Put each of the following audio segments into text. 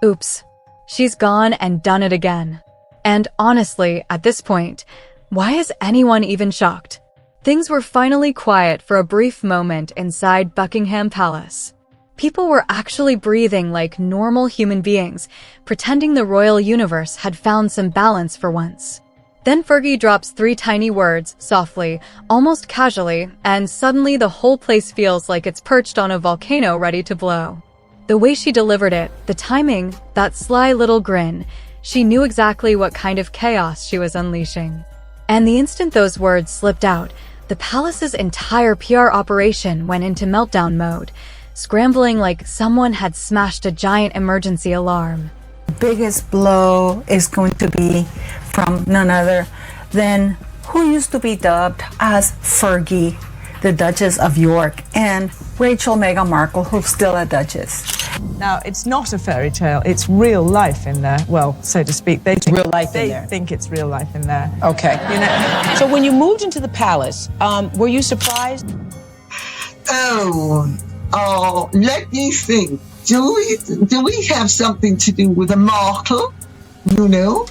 Oops. She's gone and done it again. And honestly, at this point, why is anyone even shocked? Things were finally quiet for a brief moment inside Buckingham Palace. People were actually breathing like normal human beings, pretending the royal universe had found some balance for once. Then Fergie drops 3 tiny words, softly, almost casually, and suddenly the whole place feels like it's perched on a volcano ready to blow. The way she delivered it, the timing, that sly little grin, she knew exactly what kind of chaos she was unleashing. And the instant those words slipped out, the palace's entire PR operation went into meltdown mode, scrambling like someone had smashed a giant emergency alarm. The biggest blow is going to be from none other than who used to be dubbed as Fergie, the Duchess of York, and Rachel Meghan Markle, who's still a Duchess. Now, it's not a fairy tale, it's real life in there. Well, so to speak, they think, real life in there. They think it's real life in there. Okay. You know? So when you moved into the palace, were you surprised? Let me think. Do we have something to do with a Markle? You know?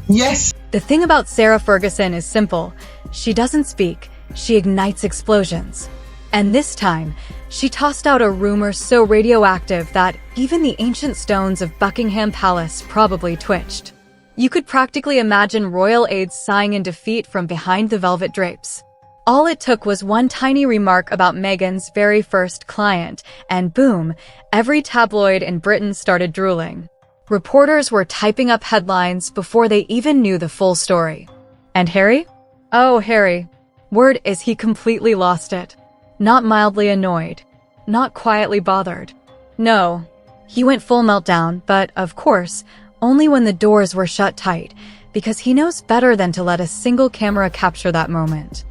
Yes. The thing about Sarah Ferguson is simple. She doesn't speak. She ignites explosions. And this time, she tossed out a rumor so radioactive that even the ancient stones of Buckingham Palace probably twitched. You could practically imagine royal aides sighing in defeat from behind the velvet drapes. All it took was one tiny remark about Meghan's very first client, and boom, every tabloid in Britain started drooling. Reporters were typing up headlines before they even knew the full story. And Harry? Oh, Harry. Word is he completely lost it. Not mildly annoyed. Not quietly bothered. No. He went full meltdown, but, of course, only when the doors were shut tight, because he knows better than to let a single camera capture that moment.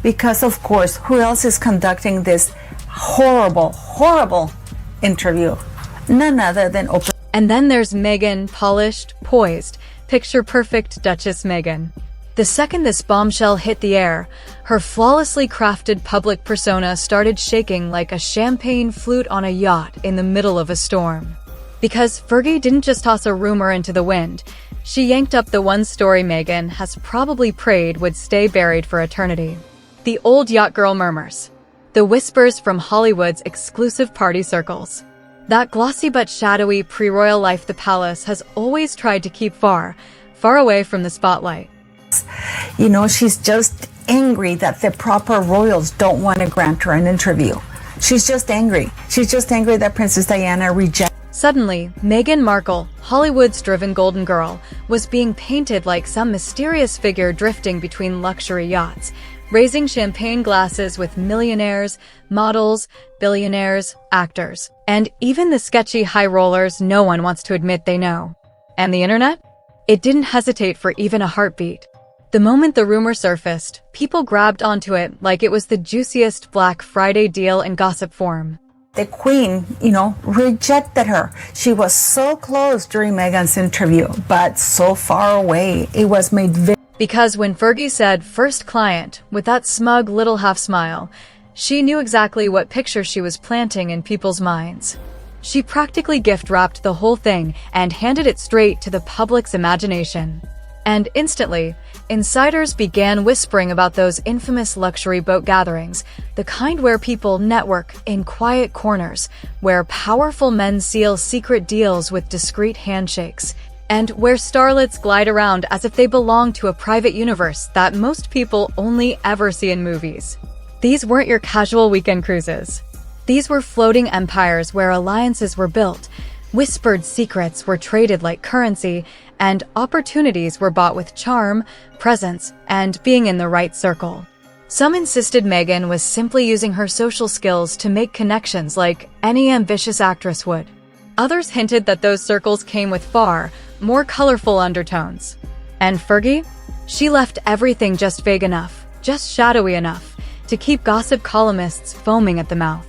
Because, of course, who else is conducting this horrible, horrible interview? None other than Oprah. And then there's Meghan, polished, poised, picture-perfect Duchess Meghan. The second this bombshell hit the air, her flawlessly crafted public persona started shaking like a champagne flute on a yacht in the middle of a storm. Because Fergie didn't just toss a rumor into the wind, she yanked up the one story Meghan has probably prayed would stay buried for eternity. The old yacht girl murmurs. The whispers from Hollywood's exclusive party circles. That glossy but shadowy pre-royal life the palace has always tried to keep far, far away from the spotlight. You know, she's just angry that the proper royals don't want to grant her an interview. She's just angry. She's just angry that Princess Diana rejected. Suddenly, Meghan Markle, Hollywood's driven golden girl, was being painted like some mysterious figure drifting between luxury yachts, raising champagne glasses with millionaires, models, billionaires, actors, and even the sketchy high rollers no one wants to admit they know. And the internet? It didn't hesitate for even a heartbeat. The moment the rumor surfaced, people grabbed onto it like it was the juiciest Black Friday deal in gossip form. The Queen, rejected her. She was so close during Meghan's interview, but so far away. It was made very... Because when Fergie said first client with that smug little half smile, she knew exactly what picture she was planting in people's minds. She practically gift-wrapped the whole thing and handed it straight to the public's imagination. And instantly, insiders began whispering about those infamous luxury boat gatherings, the kind where people network in quiet corners, where powerful men seal secret deals with discreet handshakes, and where starlets glide around as if they belong to a private universe that most people only ever see in movies. These weren't your casual weekend cruises. These were floating empires where alliances were built, whispered secrets were traded like currency, and opportunities were bought with charm, presence, and being in the right circle. Some insisted Meghan was simply using her social skills to make connections like any ambitious actress would. Others hinted that those circles came with far more colorful undertones. And Fergie? She left everything just vague enough, just shadowy enough, to keep gossip columnists foaming at the mouth.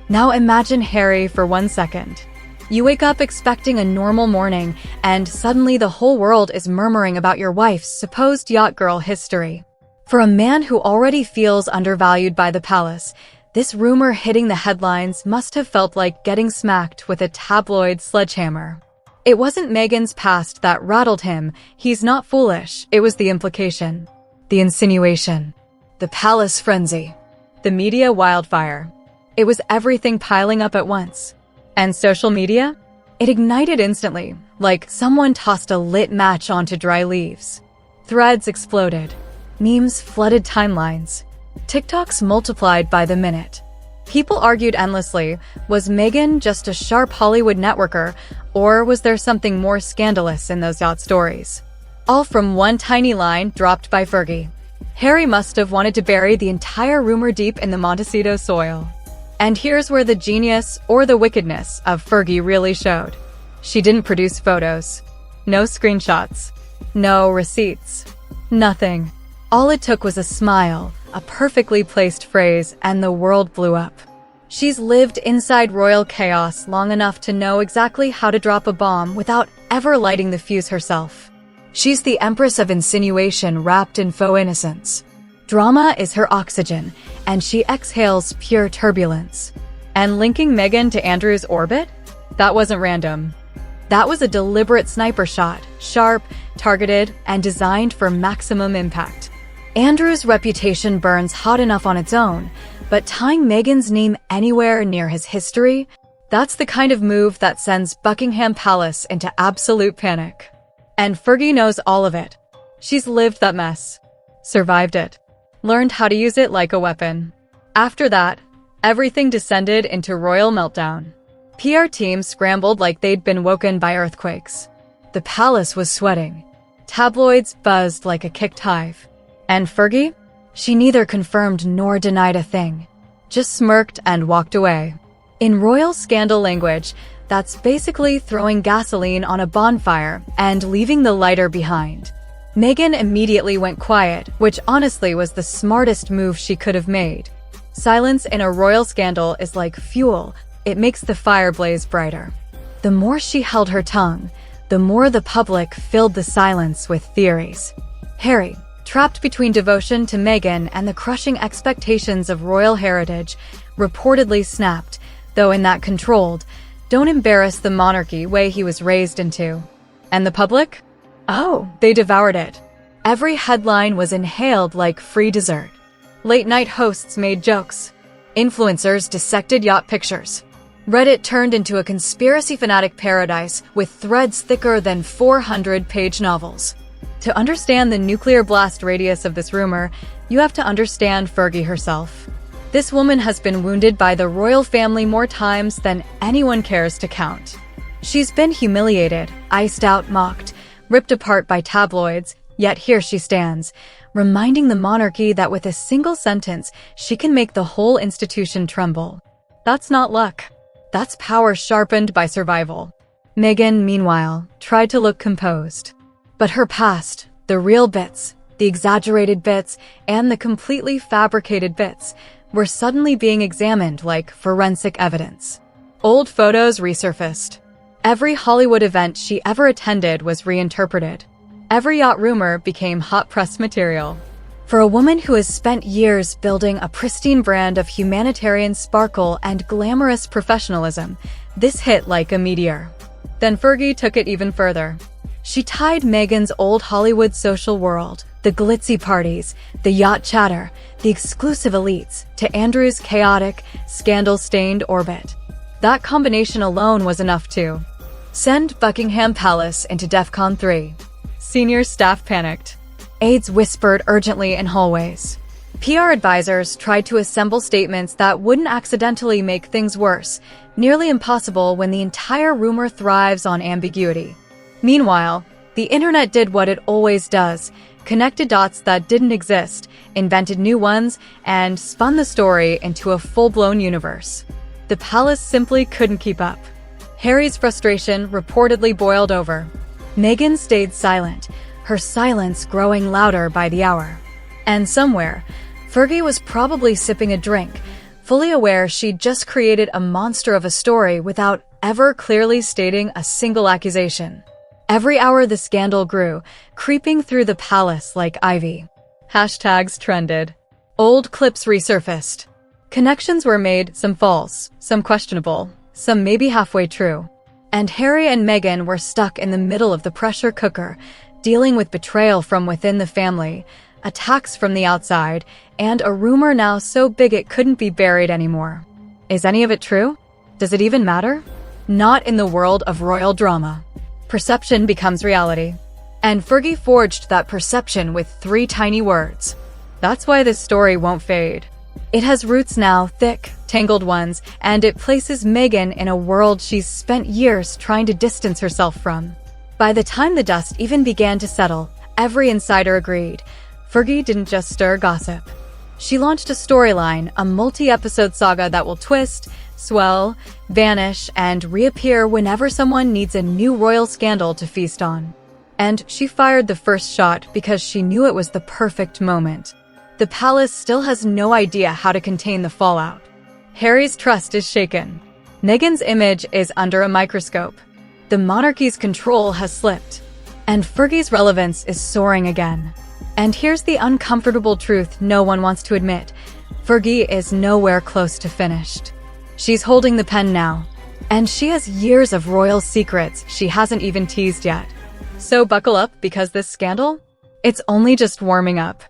Now imagine Harry for 1 second. You wake up expecting a normal morning, and suddenly the whole world is murmuring about your wife's supposed yacht girl history. For a man who already feels undervalued by the palace, This rumor hitting the headlines must have felt like getting smacked with a tabloid sledgehammer. It wasn't Meghan's past that rattled him. He's not foolish. It was the implication, the insinuation, the palace frenzy, the media wildfire. It was everything piling up at once. And social media? It ignited instantly, like someone tossed a lit match onto dry leaves. Threads exploded. Memes flooded timelines. TikToks multiplied by the minute. People argued endlessly, was Meghan just a sharp Hollywood networker, or was there something more scandalous in those yacht stories? All from one tiny line dropped by Fergie. Harry must have wanted to bury the entire rumor deep in the Montecito soil. And here's where the genius or the wickedness of Fergie really showed. She didn't produce photos. No screenshots. No receipts. Nothing. All it took was a smile, a perfectly placed phrase, and the world blew up. She's lived inside royal chaos long enough to know exactly how to drop a bomb without ever lighting the fuse herself. She's the empress of insinuation wrapped in faux innocence. Drama is her oxygen, and she exhales pure turbulence. And linking Meghan to Andrew's orbit? That wasn't random. That was a deliberate sniper shot, sharp, targeted, and designed for maximum impact. Andrew's reputation burns hot enough on its own, but tying Meghan's name anywhere near his history, that's the kind of move that sends Buckingham Palace into absolute panic. And Fergie knows all of it. She's lived that mess, survived it, learned how to use it like a weapon. After that, everything descended into royal meltdown. PR teams scrambled like they'd been woken by earthquakes. The palace was sweating. Tabloids buzzed like a kicked hive. And Fergie? She neither confirmed nor denied a thing. Just smirked and walked away. In royal scandal language, that's basically throwing gasoline on a bonfire and leaving the lighter behind. Meghan immediately went quiet, which honestly was the smartest move she could have made. Silence in a royal scandal is like fuel. It makes the fire blaze brighter. The more she held her tongue, the more the public filled the silence with theories. Harry, trapped between devotion to Meghan and the crushing expectations of royal heritage, reportedly snapped, though in that controlled, don't embarrass the monarchy way he was raised into. And the public? Oh, they devoured it. Every headline was inhaled like free dessert. Late-night hosts made jokes. Influencers dissected yacht pictures. Reddit turned into a conspiracy fanatic paradise with threads thicker than 400-page novels. To understand the nuclear blast radius of this rumor, you have to understand Fergie herself. This woman has been wounded by the royal family more times than anyone cares to count. She's been humiliated, iced out, mocked, ripped apart by tabloids, yet here she stands, reminding the monarchy that with a single sentence, she can make the whole institution tremble. That's not luck. That's power sharpened by survival. Meghan, meanwhile, tried to look composed. But her past, the real bits, the exaggerated bits, and the completely fabricated bits, were suddenly being examined like forensic evidence. Old photos resurfaced. Every Hollywood event she ever attended was reinterpreted. Every yacht rumor became hot press material. For a woman who has spent years building a pristine brand of humanitarian sparkle and glamorous professionalism, this hit like a meteor. Then Fergie took it even further. She tied Meghan's old Hollywood social world, the glitzy parties, the yacht chatter, the exclusive elites, to Andrew's chaotic, scandal-stained orbit. That combination alone was enough to send Buckingham Palace into DEFCON 3. Senior staff panicked. Aides whispered urgently in hallways. PR advisors tried to assemble statements that wouldn't accidentally make things worse, nearly impossible when the entire rumor thrives on ambiguity. Meanwhile, the internet did what it always does, connected dots that didn't exist, invented new ones, and spun the story into a full-blown universe. The palace simply couldn't keep up. Harry's frustration reportedly boiled over. Meghan stayed silent, her silence growing louder by the hour. And somewhere, Fergie was probably sipping a drink, fully aware she'd just created a monster of a story without ever clearly stating a single accusation. Every hour the scandal grew, creeping through the palace like ivy. Hashtags trended. Old clips resurfaced. Connections were made, some false, some questionable, some maybe halfway true. And Harry and Meghan were stuck in the middle of the pressure cooker, dealing with betrayal from within the family, attacks from the outside, and a rumor now so big it couldn't be buried anymore. Is any of it true? Does it even matter? Not in the world of royal drama. Perception becomes reality. And Fergie forged that perception with 3 tiny words. That's why this story won't fade. It has roots now, thick, tangled ones, and it places Meghan in a world she's spent years trying to distance herself from. By the time the dust even began to settle, every insider agreed. Fergie didn't just stir gossip. She launched a storyline, a multi-episode saga that will twist, swell, vanish, and reappear whenever someone needs a new royal scandal to feast on. And she fired the first shot because she knew it was the perfect moment. The palace still has no idea how to contain the fallout. Harry's trust is shaken. Meghan's image is under a microscope. The monarchy's control has slipped. And Fergie's relevance is soaring again. And here's the uncomfortable truth no one wants to admit. Fergie is nowhere close to finished. She's holding the pen now. And she has years of royal secrets she hasn't even teased yet. So buckle up because this scandal? It's only just warming up.